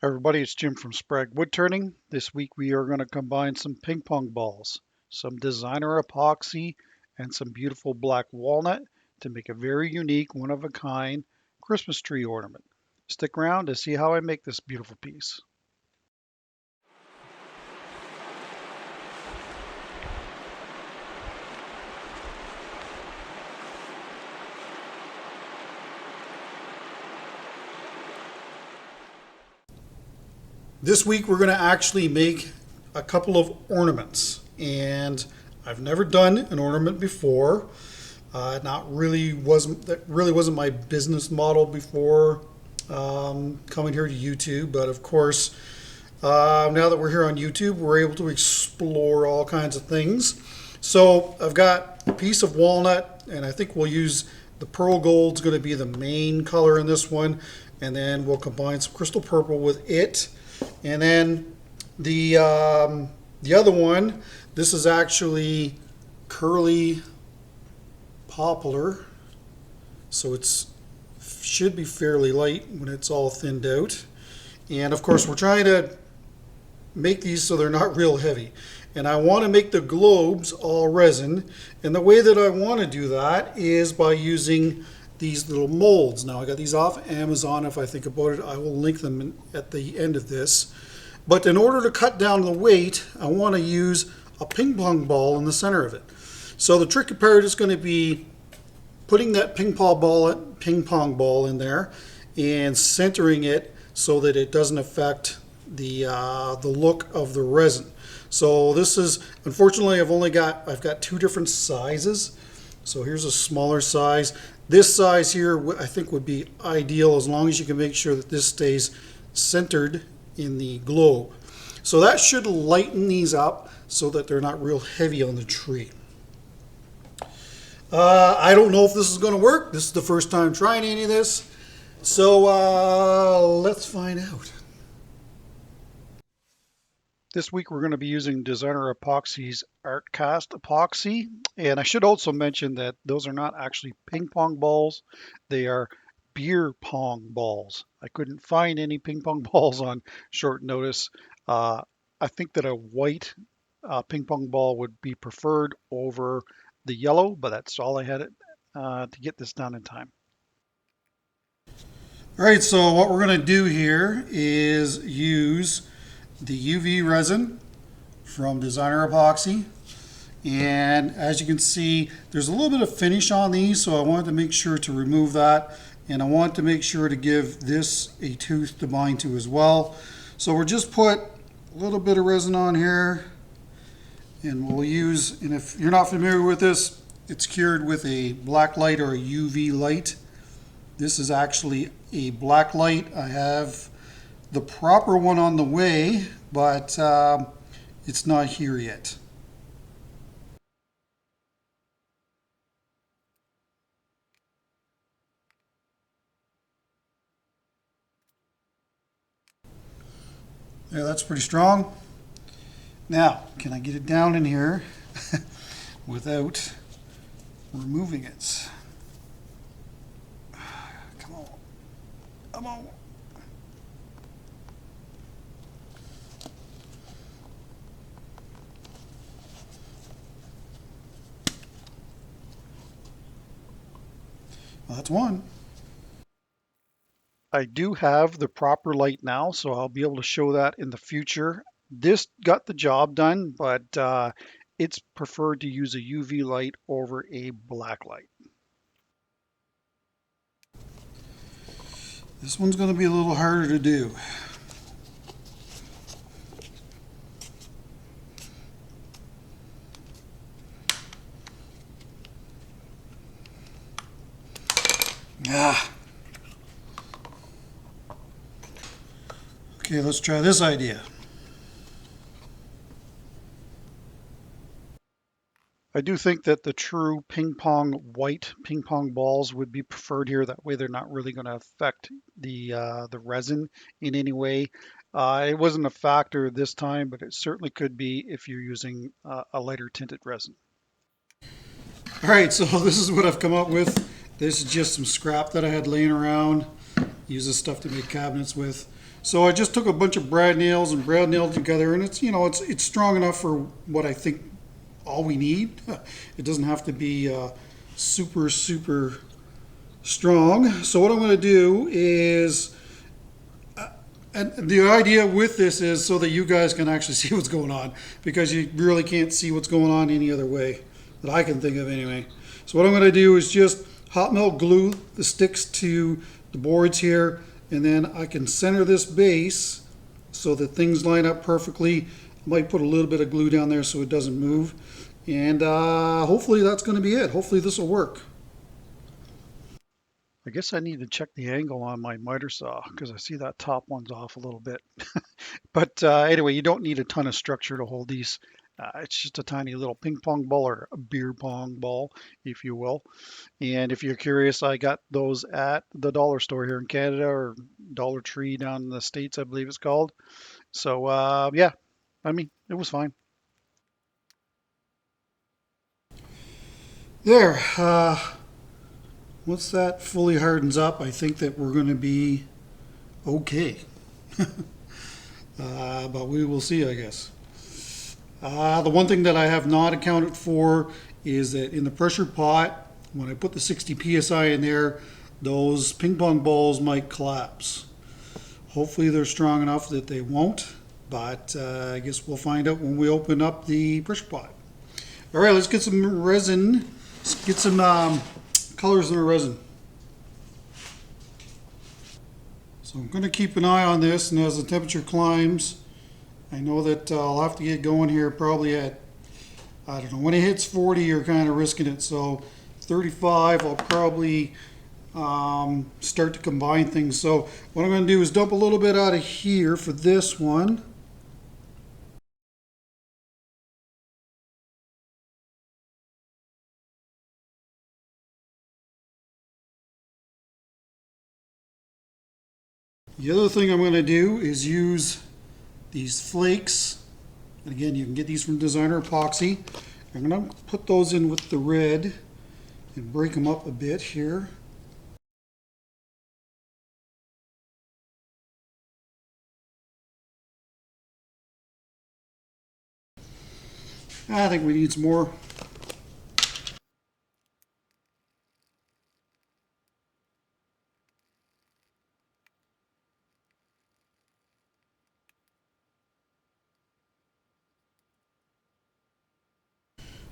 Everybody, it's Jim from Sprague Woodturning. This week we are going to combine some ping pong balls, some designer epoxy, and some beautiful black walnut to make a very unique, one-of-a-kind Christmas tree ornament. Stick around to see how I make this beautiful piece. This week we're going to actually make a couple of ornaments, and I've never done an ornament before. That really wasn't my business model before coming here to YouTube. But of course, now that we're here on YouTube, we're able to explore all kinds of things. So I've got a piece of walnut, and I think we'll use the pearl gold's going to be the main color in this one, and then we'll combine some crystal purple with it. And then the other one, this is actually curly poplar, so it's should be fairly light when it's all thinned out. And of course, we're trying to make these so they're not real heavy. And I want to make the globes all resin, and the way that I want to do that is by using these little molds. Now I got these off Amazon. If I think about it, I will link them at the end of this. But in order to cut down the weight, I want to use a ping pong ball in the center of it. So the tricky part is going to be putting that ping pong ball in there and centering it so that it doesn't affect the look of the resin. So this is, unfortunately, I've got two different sizes. So here's a smaller size. This size here I think would be ideal, as long as you can make sure that this stays centered in the globe. So that should lighten these up so that they're not real heavy on the tree. I don't know if this is going to work. This is the first time trying any of this. So let's find out. This week we're going to be using Designer Epoxy's Art Cast Epoxy. And I should also mention that those are not actually ping pong balls. They are beer pong balls. I couldn't find any ping pong balls on short notice. I think that a white ping pong ball would be preferred over the yellow, but that's all I had to get this done in time. All right, so what we're going to do here is use the UV resin from Designer Epoxy, and as you can see, there's a little bit of finish on these, so I wanted to make sure to remove that, and I want to make sure to give this a tooth to bind to as well. So we'll just put a little bit of resin on here, and we'll use, and if you're not familiar with this, it's cured with a black light or a UV light. This is actually a black light. I have the proper one on the way, but it's not here yet. Yeah, that's pretty strong. Now, can I get it down in here without removing it? Come on. Come on. Well, that's one. I do have the proper light now, so I'll be able to show that in the future. This got the job done, but it's preferred to use a UV light over a black light. This one's going to be a little harder to do. Okay, let's try this idea. I do think that the true white ping pong balls would be preferred here. That way they're not really going to affect the resin in any way. It wasn't a factor this time, but it certainly could be if you're using a lighter tinted resin. All right, so this is what I've come up with. This is just some scrap that I had laying around. Use this stuff to make cabinets with. So I just took a bunch of brad nails and brad nailed together, and it's, you know, it's strong enough for what I think all we need. It doesn't have to be super strong. So what I'm going to do is, and the idea with this is so that you guys can actually see what's going on, because you really can't see what's going on any other way that I can think of anyway. So what I'm going to do is just hot melt glue the sticks to the boards here, and then I can center this base so that things line up perfectly. I might put a little bit of glue down there so it doesn't move, and hopefully that's going to be it. Hopefully this will work. I guess I need to check the angle on my miter saw because I see that top one's off a little bit. But anyway, you don't need a ton of structure to hold these. It's just a tiny little ping pong ball or a beer pong ball, if you will. And if you're curious, I got those at the dollar store here in Canada, or Dollar Tree down in the States, I believe it's called. So yeah, I mean, it was fine. There. Once that fully hardens up, I think that we're going to be okay. But we will see, I guess. The one thing that I have not accounted for is that in the pressure pot, when I put the 60 psi in there, those ping pong balls might collapse. Hopefully they're strong enough that they won't, but I guess we'll find out when we open up the pressure pot. All right, let's get some resin. Let's get some colors in our resin. So I'm going to keep an eye on this, and as the temperature climbs, I know that I'll have to get going here probably at, I don't know, when it hits 40 you're kind of risking it. So 35 I'll probably start to combine things. So what I'm going to do is dump a little bit out of here for this one. The other thing I'm going to do is use these flakes. And again, you can get these from Designer Epoxy. I'm going to put those in with the red and break them up a bit here. I think we need some more.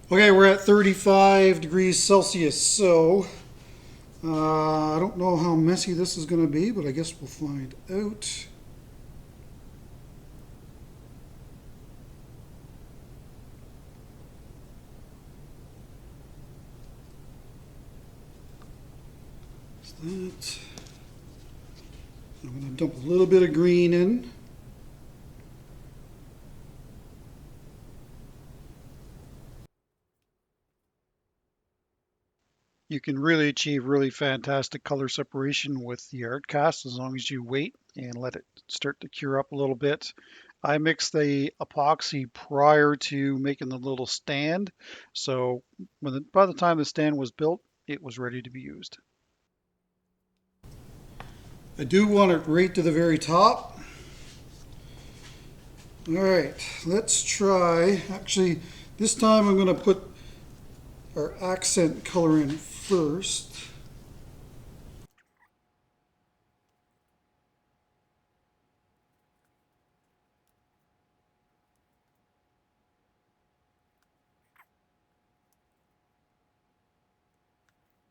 Okay, we're at 35 degrees Celsius, so I don't know how messy this is going to be, but I guess we'll find out. That. I'm going to dump a little bit of green in. You can really achieve really fantastic color separation with the art cast as long as you wait and let it start to cure up a little bit. I mixed the epoxy prior to making the little stand, so by the time the stand was built, it was ready to be used. I do want it right to the very top. All right, let's try. Actually, this time I'm going to put our accent color in first.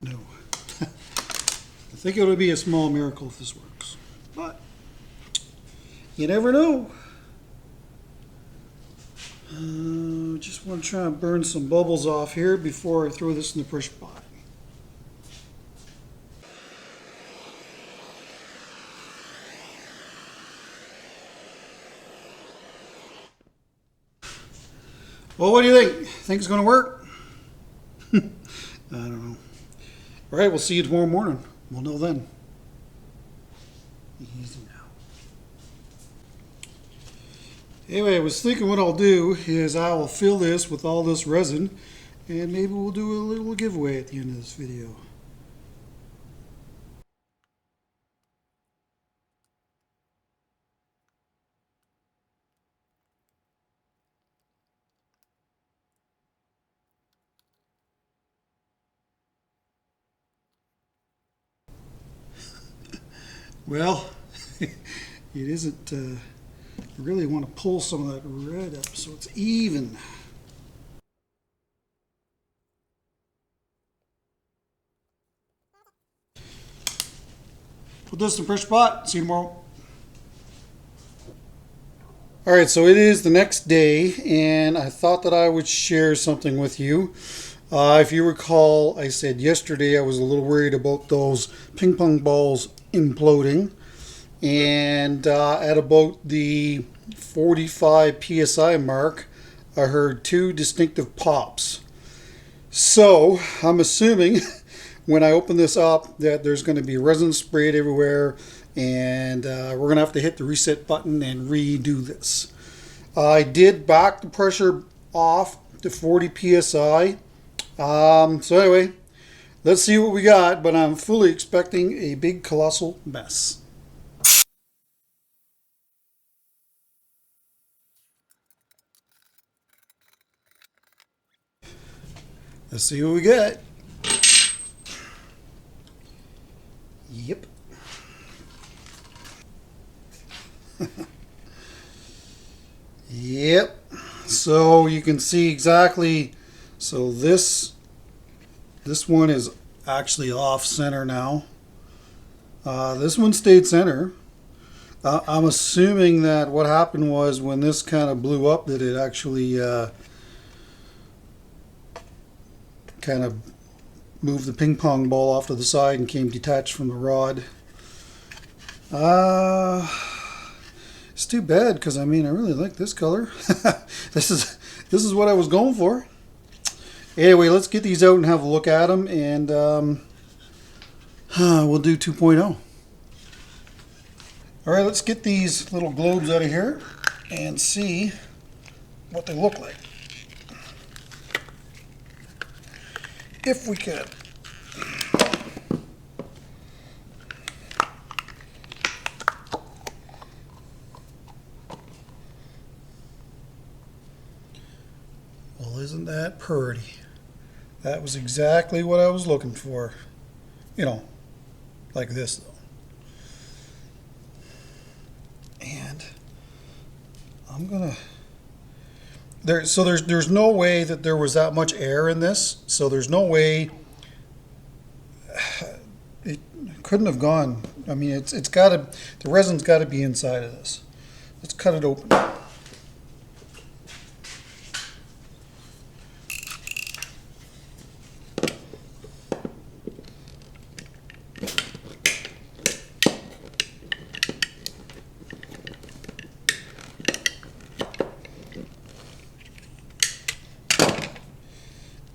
No. I think it would be a small miracle if this works. But you never know. Just want to try and burn some bubbles off here before I throw this in the pressure pot. Well, what do you think? Think it's going to work? I don't know. All right, we'll see you tomorrow morning. We'll know then. Easy now. Anyway, I was thinking what I'll do is I will fill this with all this resin, and maybe we'll do a little giveaway at the end of this video. Well, it isn't, you really want to pull some of that red up so it's even. Put this in the pressure pot. See you tomorrow. All right, so it is the next day, and I thought that I would share something with you. If you recall, I said yesterday I was a little worried about those ping pong balls imploding, and at about the 45 psi mark, I heard two distinctive pops. So I'm assuming when I open this up that there's going to be resin sprayed everywhere, and we're going to have to hit the reset button and redo this. I did back the pressure off to 40 psi. So anyway, let's see what we got, but I'm fully expecting a big colossal mess. Let's see what we got. Yep. Yep. So you can see exactly. So this one is actually off center now. This one stayed center. I'm assuming that what happened was when this kind of blew up that it actually kind of moved the ping pong ball off to the side and came detached from the rod. It's too bad because I mean I really like this color. This is what I was going for. Anyway, let's get these out and have a look at them, and we'll do 2.0. All right, let's get these little globes out of here and see what they look like. If we can. Well, isn't that pretty? That was exactly what I was looking for. You know, like this though. And I'm gonna there's no way that there was that much air in this, so there's no way it couldn't have gone. I mean, it's gotta, the resin's gotta be inside of this. Let's cut it open.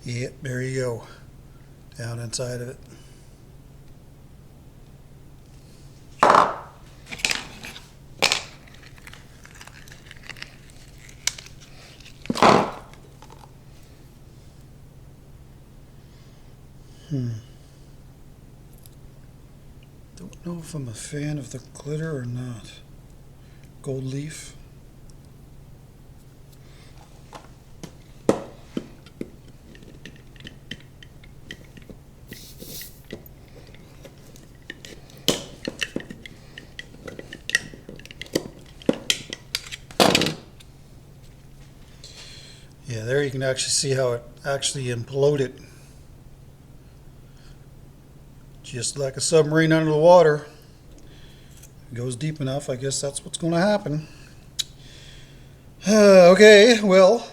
Yep, there you go. Down inside of it. Don't know if I'm a fan of the glitter or not. Gold leaf. Yeah, there you can actually see how it actually imploded. Just like a submarine under the water. It goes deep enough, I guess that's what's going to happen. Okay, well,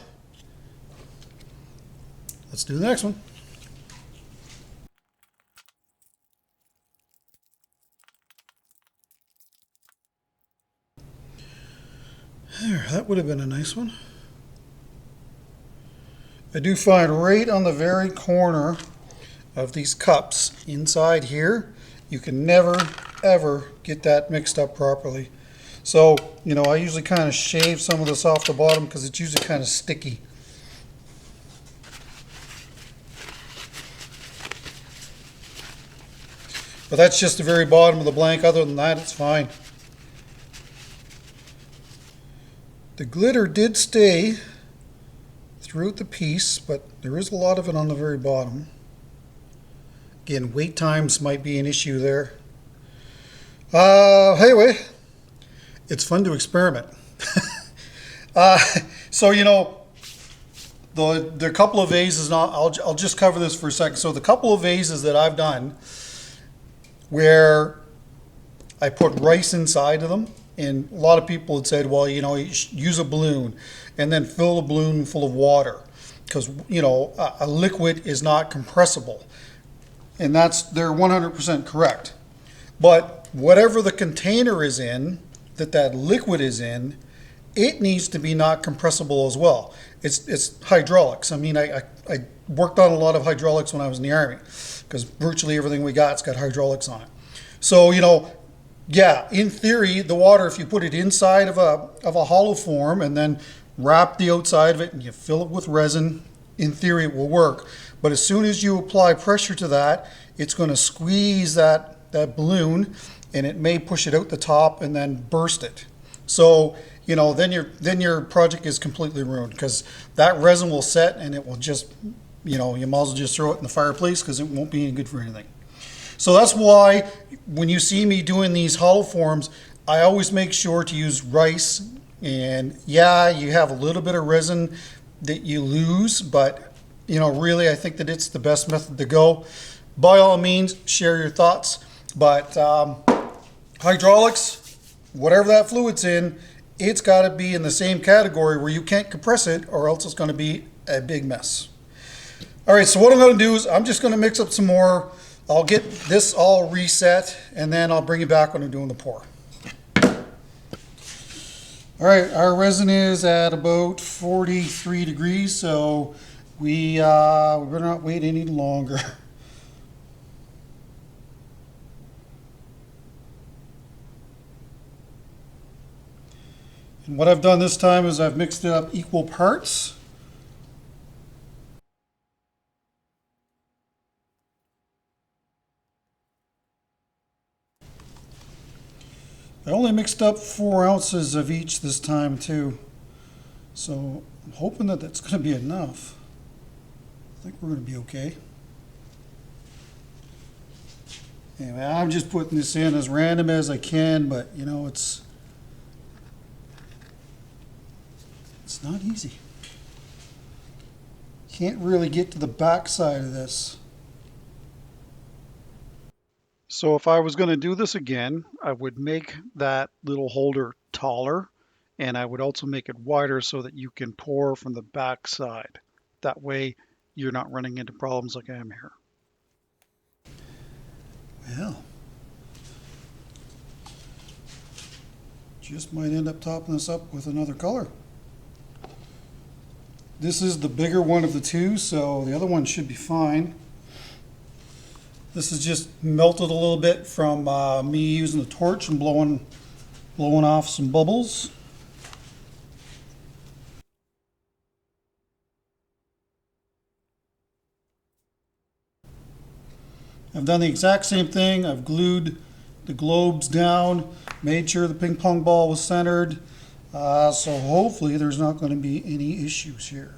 let's do the next one. There, that would have been a nice one. I do find right on the very corner of these cups inside here, you can never ever get that mixed up properly. So, you know, I usually kind of shave some of this off the bottom because it's usually kind of sticky. But that's just the very bottom of the blank. Other than that, it's fine. The glitter did stay throughout the piece, but there is a lot of it on the very bottom. Again, wait times might be an issue there. Anyway, it's fun to experiment. uh, so the couple of vases. Now I'll just cover this for a second. So the couple of vases that I've done where I put rice inside of them, and a lot of people had said, well, you use a balloon and then fill the balloon full of water because a liquid is not compressible, and they're 100% correct. But whatever the container is in, that liquid is in, it needs to be not compressible as well. It's hydraulics. I mean, I worked on a lot of hydraulics when I was in the Army because virtually everything we got's got hydraulics on it. So, yeah, in theory, the water, if you put it inside of a hollow form and then wrap the outside of it and you fill it with resin, in theory it will work. But as soon as you apply pressure to that, it's going to squeeze that balloon, and it may push it out the top and then burst it. So, then your project is completely ruined because that resin will set and it will just, you might as well just throw it in the fireplace because it won't be any good for anything. So that's why when you see me doing these hollow forms, I always make sure to use rice. And yeah, you have a little bit of resin that you lose, but really I think that it's the best method to go. By all means, share your thoughts. But hydraulics, whatever that fluid's in, it's got to be in the same category where you can't compress it or else it's going to be a big mess. All right, so what I'm going to do is I'm just going to mix up some more. I'll get this all reset, and then I'll bring you back when I'm doing the pour. All right, our resin is at about 43 degrees, so we better not wait any longer. And what I've done this time is I've mixed it up equal parts. I only mixed up 4 ounces of each this time too. So I'm hoping that that's going to be enough. I think we're going to be okay. Anyway, I'm just putting this in as random as I can, but it's not easy. Can't really get to the back side of this. So if I was going to do this again, I would make that little holder taller, and I would also make it wider so that you can pour from the back side. That way you're not running into problems like I am here. Well, just might end up topping this up with another color. This is the bigger one of the two, so the other one should be fine. This is just melted a little bit from me using the torch and blowing off some bubbles. I've done the exact same thing. I've glued the globes down, made sure the ping pong ball was centered. So hopefully there's not going to be any issues here.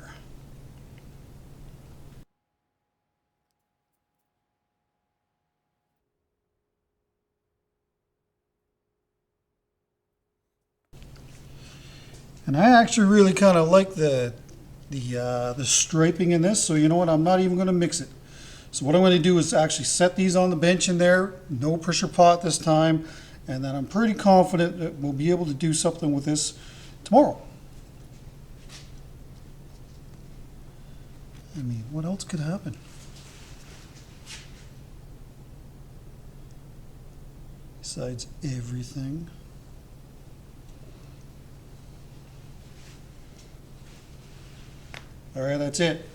And I actually really kind of like the striping in this. So you know what? I'm not even going to mix it. So what I'm going to do is actually set these on the bench in there. No pressure pot this time. And then I'm pretty confident that we'll be able to do something with this tomorrow. I mean, what else could happen? Besides everything. All right, that's it.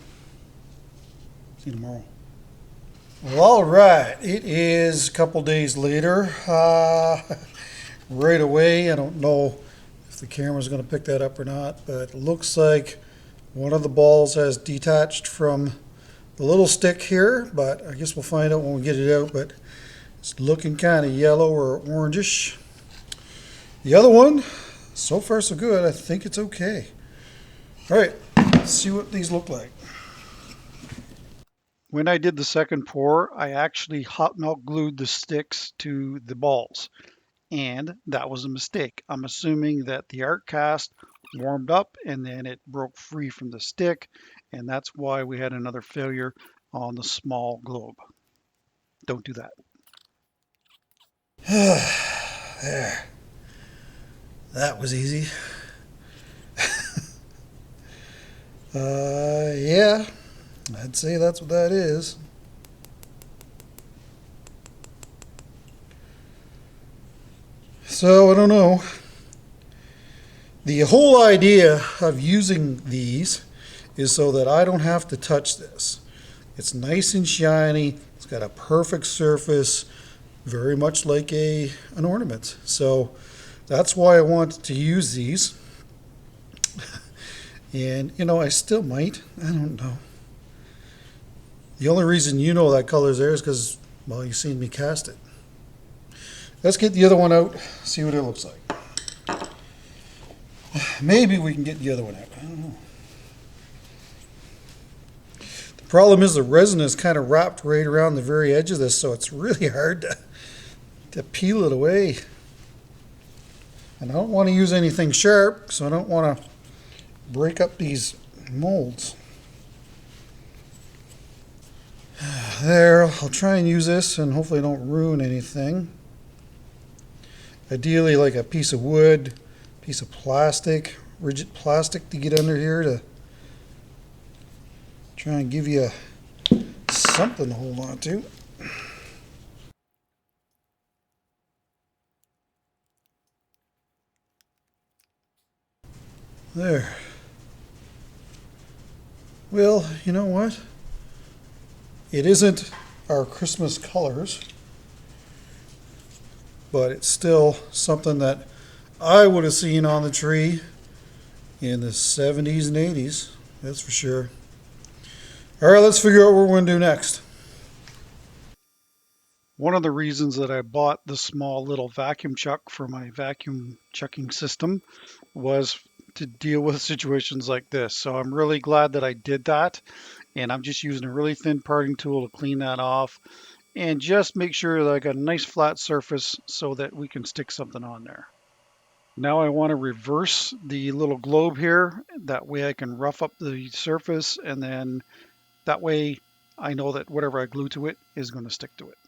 See you tomorrow. Well, all right. It is a couple days later. Right away, I don't know if the camera's going to pick that up or not, but it looks like one of the balls has detached from the little stick here, but I guess we'll find out when we get it out, but it's looking kind of yellow or orangish. The other one, so far so good. I think it's okay. All right, let's see what these look like. When I did the second pour, I actually hot melt glued the sticks to the balls. and that was a mistake. I'm assuming that the art cast warmed up and then it broke free from the stick, and that's why we had another failure on the small globe. Don't do that. There. That was easy. Yeah, I'd say that's what that is. So, I don't know. The whole idea of using these is so that I don't have to touch this. It's nice and shiny. It's got a perfect surface, very much like an ornament. So that's why I want to use these. And, I still might. I don't know. The only reason you know that color's there is because, well, you've seen me cast it. Let's get the other one out, see what it looks like. Maybe we can get the other one out. I don't know. The problem is the resin is kind of wrapped right around the very edge of this, so it's really hard to peel it away. And I don't want to use anything sharp, so I don't want to break up these molds. There, I'll try and use this and hopefully I don't ruin anything. Ideally like a piece of wood, piece of plastic, rigid plastic to get under here to try and give you something to hold on to. There. Well, you know what? It isn't our Christmas colors, but it's still something that I would have seen on the tree in the 70s and 80s, that's for sure. All right, let's figure out what we're going to do next. One of the reasons that I bought the small little vacuum chuck for my vacuum chucking system was to deal with situations like this. So I'm really glad that I did that. And I'm just using a really thin parting tool to clean that off and just make sure that I got a nice flat surface so that we can stick something on there. Now I want to reverse the little globe here. That way I can rough up the surface, and then that way I know that whatever I glue to it is going to stick to it.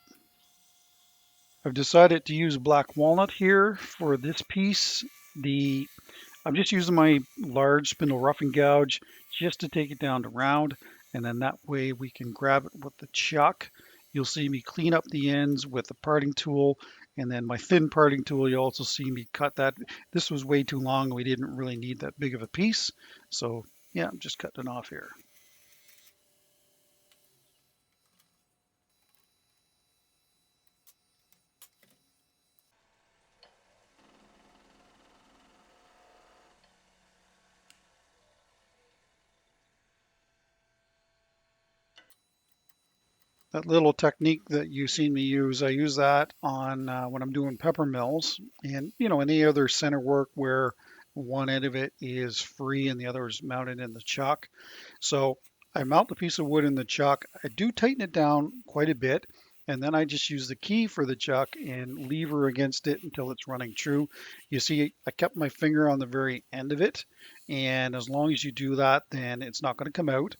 I've decided to use black walnut here for this piece. I'm just using my large spindle roughing gouge just to take it down to round, and then that way we can grab it with the chuck. You'll see me clean up the ends with the parting tool, and then my thin parting tool, you'll also see me cut that. This was way too long. We didn't really need that big of a piece. So yeah, I'm just cutting it off here. That little technique that you've seen me use, I use that on when I'm doing pepper mills, and any other center work where one end of it is free and the other is mounted in the chuck. So I mount the piece of wood in the chuck. I do tighten it down quite a bit, and then I just use the key for the chuck and lever against it until it's running true. You see, I kept my finger on the very end of it, and as long as you do that, then it's not going to come out.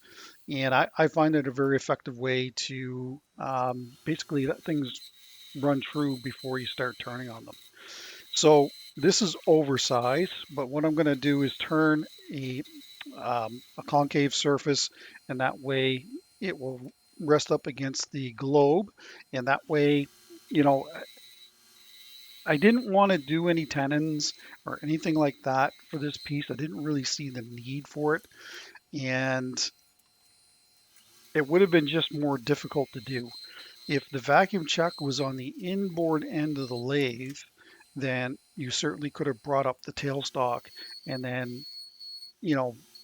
And I find it a very effective way to basically let things run true before you start turning on them. So this is oversized, but what I'm going to do is turn a concave surface, and that way it will rest up against the globe, and that way, you know, I didn't want to do any tenons or anything like that for this piece. I didn't really see the need for it, and it would have been just more difficult to do. If the vacuum chuck was on the inboard end of the lathe, then you certainly could have brought up the tailstock and then,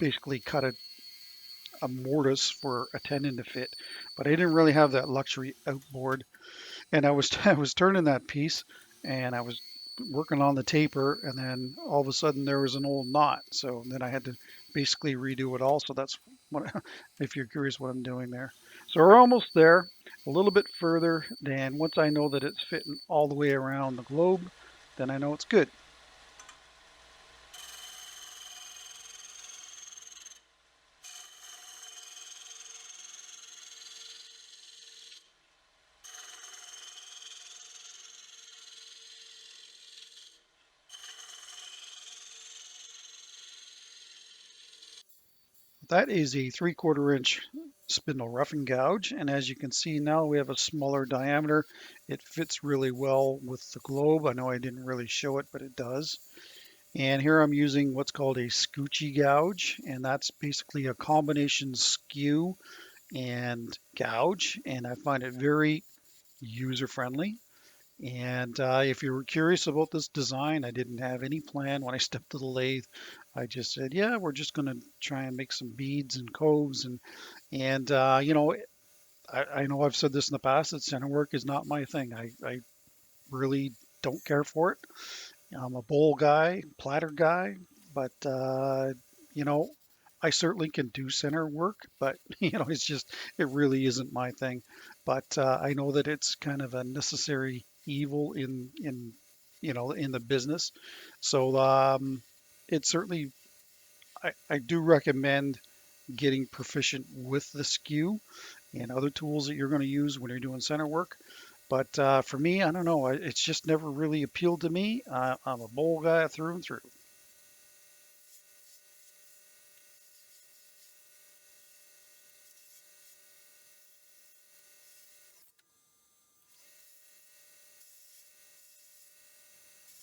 basically cut a mortise for a tenon to fit. But I didn't really have that luxury outboard. And I was I was turning that piece, and I was working on the taper, and then all of a sudden there was an old knot. So then I had to basically redo it all. So that's what, if you're curious what I'm doing there. So we're almost there, a little bit further than once I know that it's fitting all the way around the globe. then I know it's good. That is a 3/4 inch spindle roughing gouge, and as you can see now we have a smaller diameter. It fits really well with the globe. I know I didn't really show it, but it does. And here I'm using what's called a Scotchy gouge, and that's basically a combination skew and gouge, and I find it very user friendly. And if you were curious about this design, I didn't have any plan when I stepped to the lathe. I just said, yeah, we're just going to try and make some beads and coves. And you know, I know I've said this in the past, that center work is not my thing. I really don't care for it. I'm a bowl guy, platter guy, but you know, I certainly can do center work, but you know, it really isn't my thing. But I know that it's kind of a necessary evil in you know, in the business. So it certainly, I do recommend getting proficient with the skew and other tools that you're going to use when you're doing center work. But for me, I don't know. It's just never really appealed to me. I'm a bowl guy through and through.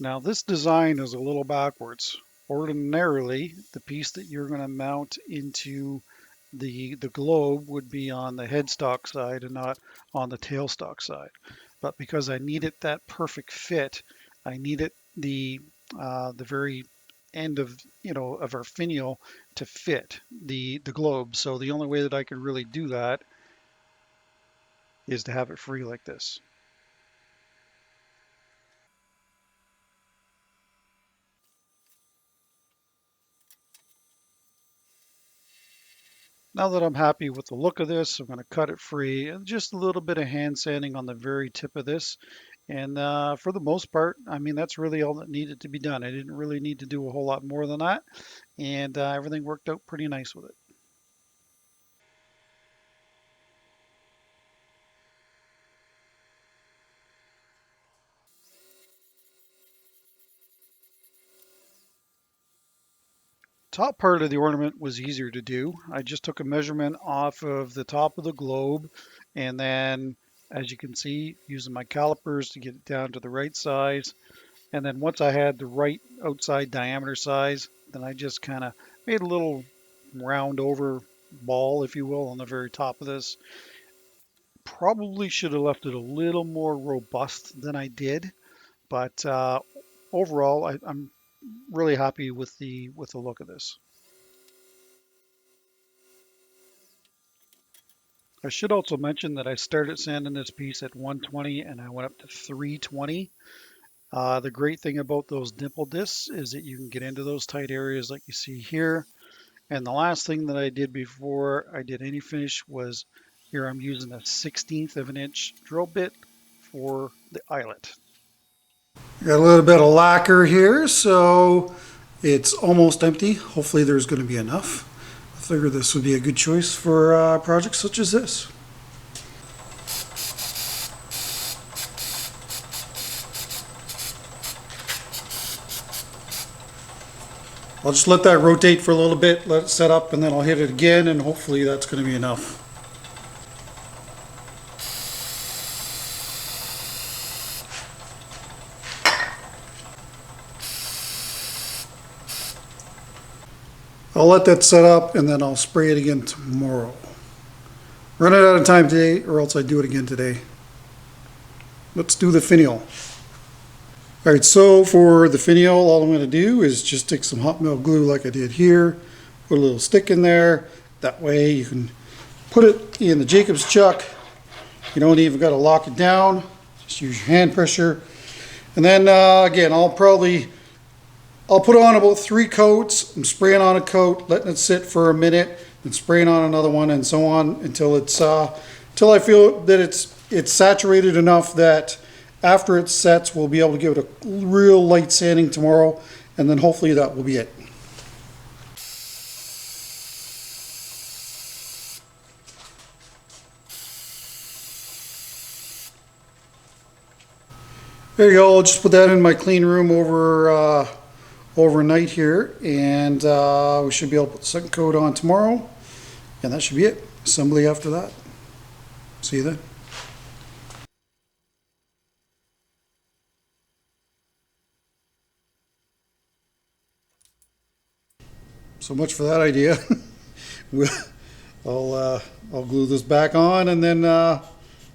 Now this design is a little backwards. Ordinarily, the piece that you're going to mount into the globe would be on the headstock side and not on the tailstock side. But because I needed that perfect fit, I needed the very end of, you know, of our finial to fit the globe. So the only way that I could really do that is to have it free like this. Now that I'm happy with the look of this, I'm going to cut it free and just a little bit of hand sanding on the very tip of this. And for the most part, I mean, that's really all that needed to be done. I didn't really need to do a whole lot more than that. And everything worked out pretty nice with it. Top part of the ornament was easier to do. I just took a measurement off of the top of the globe, and then, as you can see, using my calipers to get it down to the right size. And then once I had the right outside diameter size, then I just kind of made a little round over ball, if you will, on the very top of this. Probably should have left it a little more robust than I did, but overall, I'm really happy with the look of this. I should also mention that I started sanding this piece at 120 and I went up to 320. The great thing about those dimple discs is that you can get into those tight areas like you see here. And the last thing that I did before I did any finish was, here I'm using a 1/16 of an inch drill bit for the eyelet. Got a little bit of lacquer here, so it's almost empty. Hopefully there's going to be enough. I figure this would be a good choice for projects such as this. I'll just let that rotate for a little bit, let it set up, and then I'll hit it again, and hopefully that's going to be enough. I'll let that set up and then I'll spray it again tomorrow. Running out of time today, or else I do it again today. Let's do the finial. All right, so for the finial, all I'm going to do is just take some hot melt glue like I did here, put a little stick in there. That way you can put it in the Jacob's chuck. You don't even got to lock it down. Just use your hand pressure. And then again, I'll put on about 3 coats. I'm spraying on a coat, letting it sit for a minute, and spraying on another one, and so on until it's until I feel that it's saturated enough that after it sets, we'll be able to give it a real light sanding tomorrow, and then hopefully that will be it. There you go. I'll just put that in my clean room overnight here, and we should be able to put the second coat on tomorrow, and that should be it. Assembly after that. See you then. So much for that idea. I'll glue this back on, and then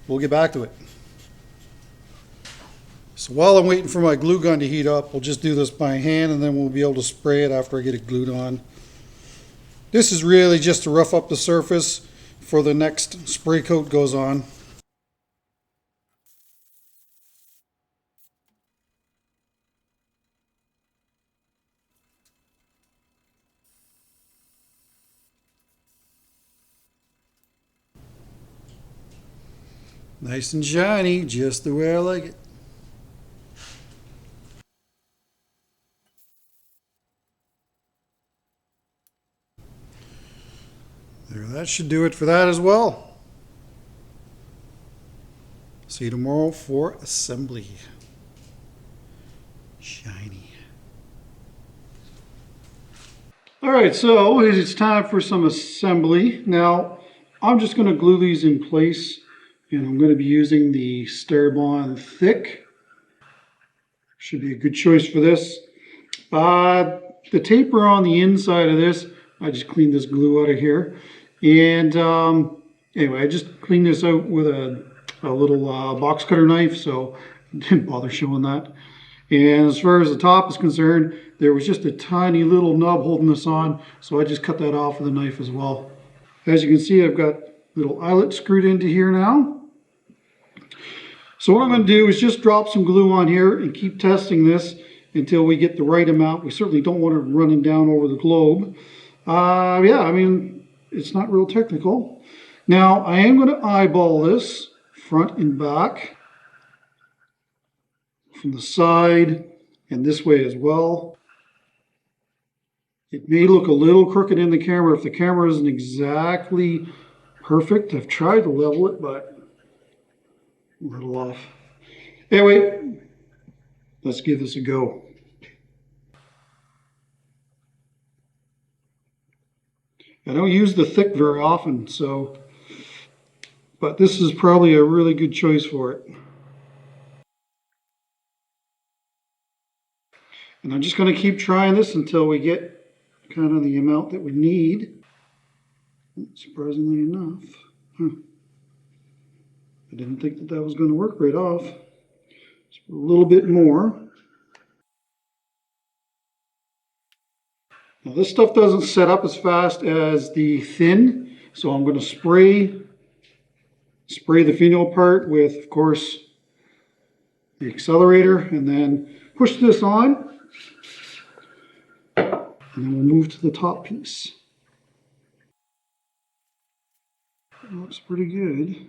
we'll get back to it. So while I'm waiting for my glue gun to heat up, we'll just do this by hand, and then we'll be able to spray it after I get it glued on. This is really just to rough up the surface for the next spray coat goes on. Nice and shiny, just the way I like it. There, that should do it for that as well. See you tomorrow for assembly. Shiny. All right, so it's time for some assembly. Now, I'm just going to glue these in place, and I'm going to be using the Starbond Thick. Should be a good choice for this. The taper on the inside of this, I just cleaned this glue out of here. And anyway, I just cleaned this out with a little box cutter knife, so I didn't bother showing that. And as far as the top is concerned, there was just a tiny little nub holding this on, so I just cut that off with a knife as well. As you can see, I've got little eyelet screwed into here now. So what I'm going to do is just drop some glue on here and keep testing this until we get the right amount. We certainly don't want it running down over the globe. Yeah, I mean, it's not real technical. Now, I am going to eyeball this front and back, from the side and this way as well. It may look a little crooked in the camera if the camera isn't exactly perfect. I've tried to level it, but a little off. Anyway, let's give this a go. I don't use the thick very often, but this is probably a really good choice for it. And I'm just going to keep trying this until we get kind of the amount that we need. Surprisingly enough. I didn't think that was going to work right off. Just a little bit more. Now this stuff doesn't set up as fast as the thin, so I'm going to spray the finial part with, of course, the accelerator, and then push this on, and then we'll move to the top piece. It looks pretty good.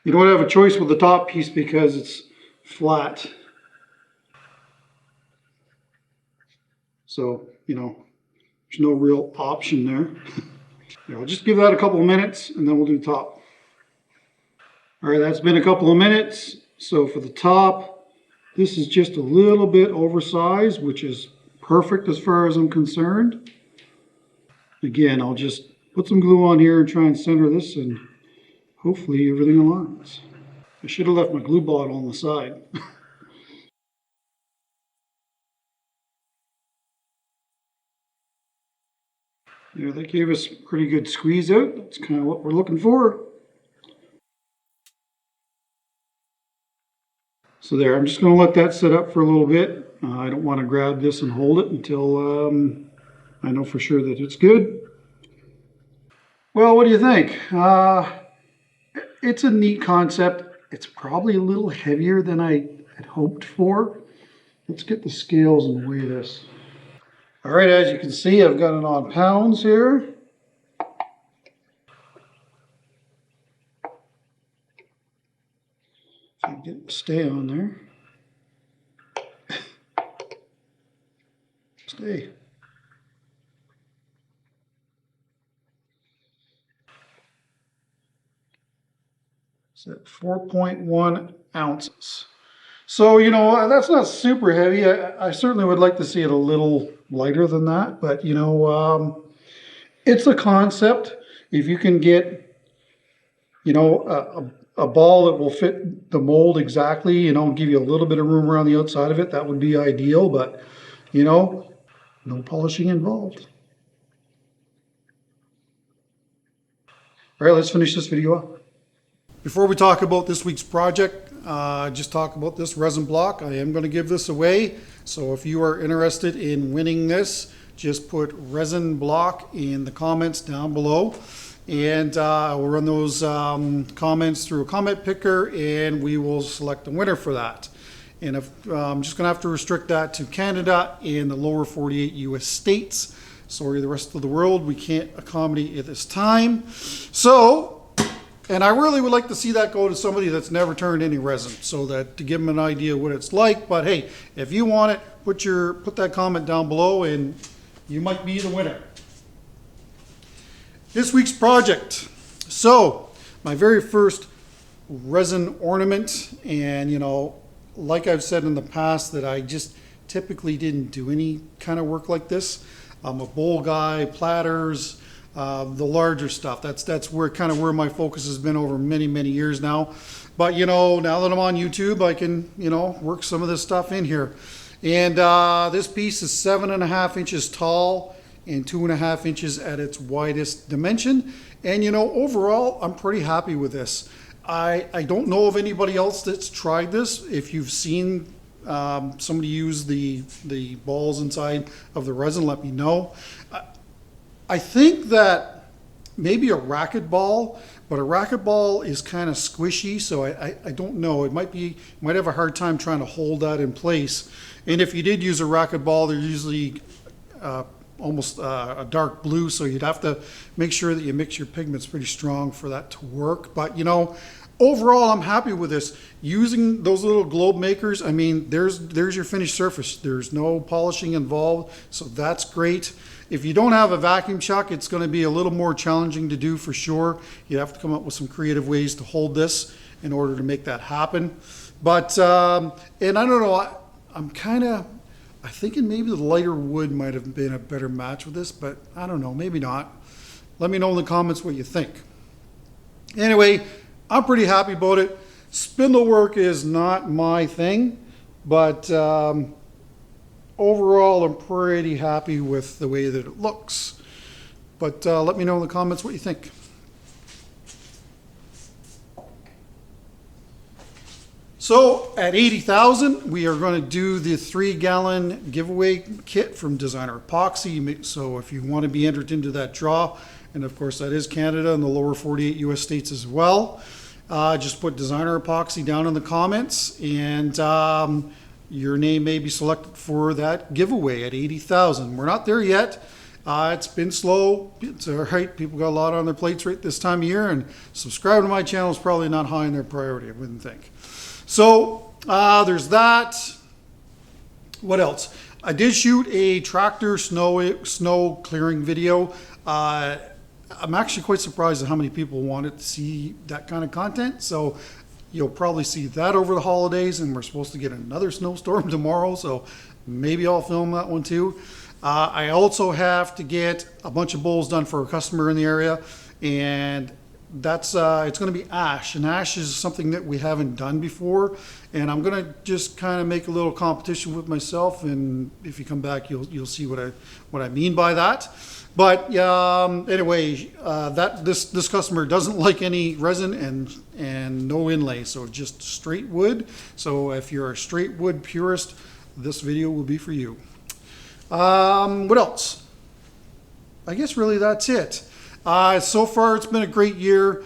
You don't have a choice with the top piece because it's flat. So, you know, there's no real option there. Yeah, I'll just give that a couple of minutes and then we'll do the top. All right, that's been a couple of minutes. So for the top, this is just a little bit oversized, which is perfect as far as I'm concerned. Again, I'll just put some glue on here and try and center this, and hopefully everything aligns. I should have left my glue bottle on the side. Yeah, that gave us a pretty good squeeze out. That's kind of what we're looking for. So there, I'm just going to let that sit up for a little bit. I don't want to grab this and hold it until I know for sure that it's good. Well, what do you think? It's a neat concept. It's probably a little heavier than I had hoped for. Let's get the scales and weigh this. All right, as you can see, I've got it on pounds here. Get it to stay on there. Stay. It's at 4.1 ounces. So, you know, that's not super heavy. I certainly would like to see it a little lighter than that, but, you know, it's a concept. If you can get, you know, a ball that will fit the mold exactly, you know, give you a little bit of room around the outside of it, that would be ideal, but, you know, no polishing involved. All right, let's finish this video up. Before we talk about this week's project, just talk about this resin block. I am going to give this away. So if you are interested in winning this, just put resin block in the comments down below. And we'll run those comments through a comment picker and we will select a winner for that. And if, I'm just going to have to restrict that to Canada and the lower 48 US states. Sorry, the rest of the world, we can't accommodate at this time. So, and I really would like to see that go to somebody that's never turned any resin, so that to give them an idea what it's like. But hey, if you want it, put that comment down below and you might be the winner. This week's project. So, my very first resin ornament, and you know, like I've said in the past that I just typically didn't do any kind of work like this. I'm a bowl guy, platters, the larger stuff. That's where kind of where my focus has been over many years now. But you know, now that I'm on YouTube, I can, you know, work some of this stuff in here. And this piece is 7.5 inches tall and 2.5 inches at its widest dimension. And you know, overall, I'm pretty happy with this. I don't know of anybody else that's tried this. If you've seen somebody use the balls inside of the resin, let me know. I think that maybe a racquetball, but a racquetball is kind of squishy, so I don't know. It might have a hard time trying to hold that in place. And if you did use a racquetball, they're usually almost a dark blue, so you'd have to make sure that you mix your pigments pretty strong for that to work. But you know, overall, I'm happy with this. Using those little globe makers, I mean, there's your finished surface. There's no polishing involved, so that's great. If you don't have a vacuum chuck, it's going to be a little more challenging to do for sure. You have to come up with some creative ways to hold this in order to make that happen. But, and I don't know, I'm thinking maybe the lighter wood might have been a better match with this, but I don't know, maybe not. Let me know in the comments what you think. Anyway, I'm pretty happy about it. Spindle work is not my thing, but overall, I'm pretty happy with the way that it looks. But let me know in the comments what you think. So at 80,000, we are going to do the 3-gallon giveaway kit from Designer Epoxy. So if you want to be entered into that draw, and of course that is Canada and the lower 48 US states as well, just put Designer Epoxy down in the comments, and your name may be selected for that giveaway at 80,000. We're not there yet. It's been slow. It's all right. People got a lot on their plates right this time of year, and subscribing to my channel is probably not high in their priority, I wouldn't think. So there's that. What else? I did shoot a tractor snow clearing video. I'm actually quite surprised at how many people wanted to see that kind of content. So you'll probably see that over the holidays, and we're supposed to get another snowstorm tomorrow, so maybe I'll film that one too. I also have to get a bunch of bowls done for a customer in the area, and that's it's going to be ash, and ash is something that we haven't done before, and I'm going to just kind of make a little competition with myself, and if you come back, you'll see what I mean by that. But anyway, this customer doesn't like any resin and no inlay, so just straight wood. So if you're a straight wood purist, this video will be for you. What else? I guess really that's it. So far, it's been a great year.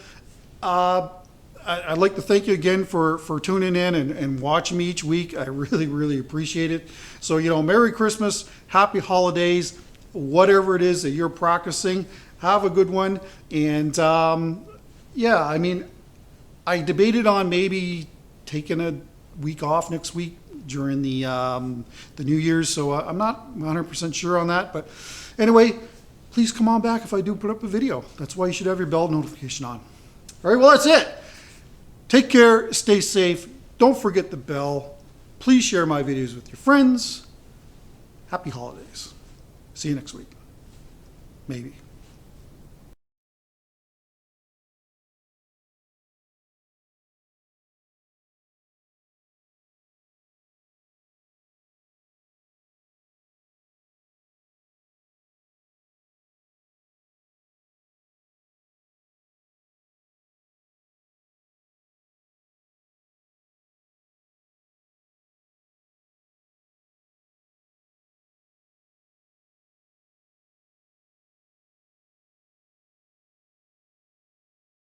I'd like to thank you again for tuning in and watching me each week. I really appreciate it. So, you know, Merry Christmas, Happy Holidays, whatever it is that you're practicing, have a good one. And yeah, I mean, I debated on maybe taking a week off next week during the New Year's, so I'm not 100% sure on that. But anyway, please come on back if I do put up a video. That's why you should have your bell notification on. All right, well, that's it. Take care, stay safe. Don't forget the bell. Please share my videos with your friends. Happy holidays. See you next week. Maybe.